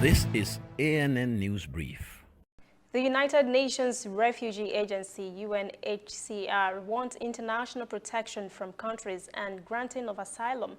This is ANN News Brief. The United Nations Refugee Agency, UNHCR, wants international protection from countries and granting of asylum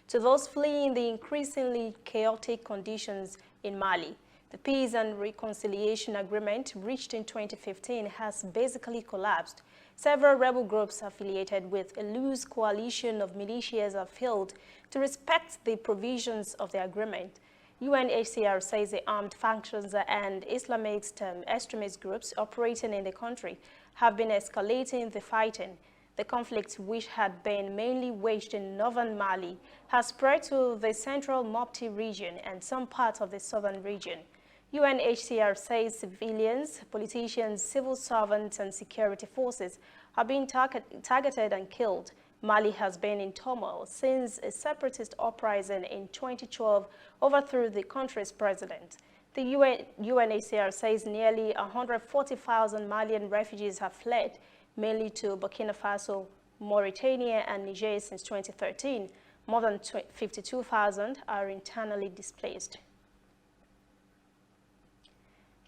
to those fleeing the increasingly chaotic conditions in Mali. The Peace and Reconciliation Agreement reached in 2015 has basically collapsed. Several rebel groups affiliated with a loose coalition of militias have failed to respect the provisions of the agreement. UNHCR says the armed factions and Islamist extremist groups operating in the country have been escalating the fighting. The conflict, which had been mainly waged in northern Mali, has spread to the central Mopti region and some parts of the southern region. UNHCR says civilians, politicians, civil servants, and security forces have been targeted and killed. Mali has been in turmoil since a separatist uprising in 2012 overthrew the country's president. The UNHCR says nearly 140,000 Malian refugees have fled, mainly to Burkina Faso, Mauritania, and Niger since 2013. More than 52,000 are internally displaced.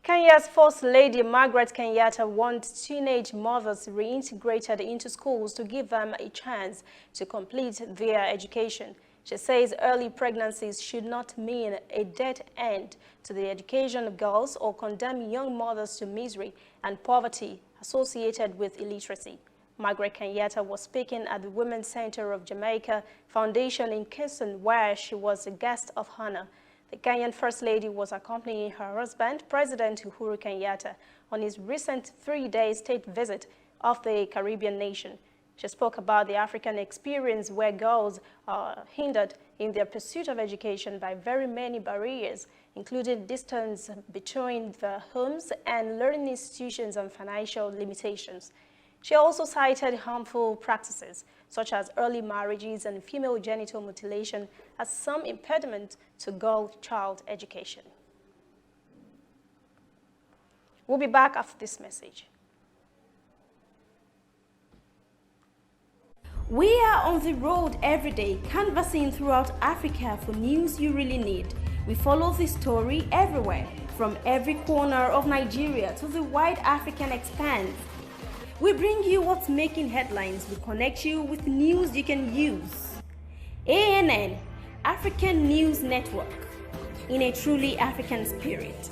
Kenya's First Lady Margaret Kenyatta wants teenage mothers reintegrated into schools to give them a chance to complete their education. She says early pregnancies should not mean a dead end to the education of girls or condemn young mothers to misery and poverty associated with illiteracy. Margaret Kenyatta was speaking at the Women's Center of Jamaica Foundation in Kingston, where she was a guest of honor. The Kenyan First Lady was accompanying her husband, President Uhuru Kenyatta, on his recent 3-day state visit of the Caribbean nation. She spoke about the African experience where girls are hindered in their pursuit of education by very many barriers, including distance between their homes and learning institutions and financial limitations. She also cited harmful practices, such as early marriages and female genital mutilation, as some impediment to girl-child education. We'll be back after this message. We are on the road every day, canvassing throughout Africa for news you really need. We follow this story everywhere, from every corner of Nigeria to the wide African expanse. We bring you what's making headlines. We connect you with news you can use. ANN, African News Network, in a truly African spirit.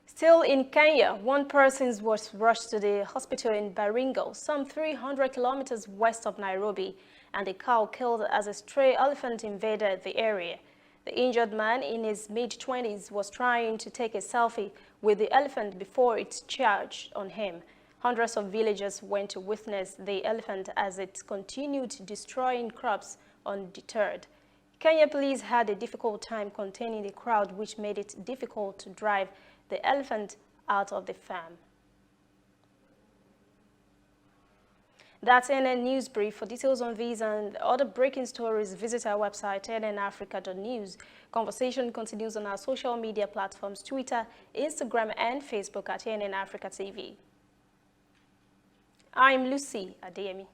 Still in Kenya, one person was rushed to the hospital in Baringo, some 300 kilometers west of Nairobi, and a cow killed as a stray elephant invaded the area. The injured man in his mid-20s was trying to take a selfie with the elephant before it charged on him. Hundreds of villagers went to witness the elephant as it continued destroying crops undeterred. Kenya police had a difficult time containing the crowd, which made it difficult to drive the elephant out of the farm. That's ANN News Brief. For details on these and other breaking stories, visit our website, annafrica.news. Conversation continues on our social media platforms, Twitter, Instagram, and Facebook at ANN Africa TV. I'm Lucy Adeyemi.